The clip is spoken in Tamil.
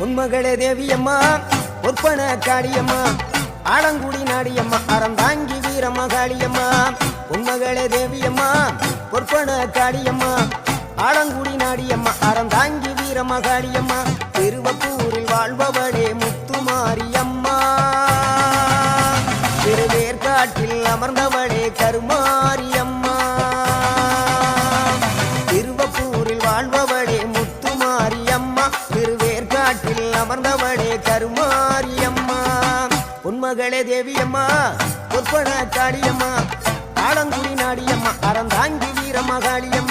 உன்மகளே தேவியம்மா பொற்பன காளியம்மா ஆலங்குடி நாடியம்மா அறந்தாங்கி வீரமகாளியம்மா உன்மகளே தேவியம்மா பொற்பன காளியம்மா ஆலங்குடி நாடியம்மா அறந்தாங்கி வீரமகாளியம்மா திருவப்பூரில் வாழ்பவளே முத்துமாரியம்மா திருவேற்காட்டில் அமர்ந்தவளே கருமாரியம்மா திருவப்பூரில் வாழ்பவளே முத்துமாரியம்மா திருவேற்காட்டில் அமர்ந்தவளே கருமாரியம்மா உன்மகளே தேவியம்மா பொற்பன காளியம்மா ஆலங்குடி நாடியம்மா அறந்தாங்கி வீரமகாளியம்மா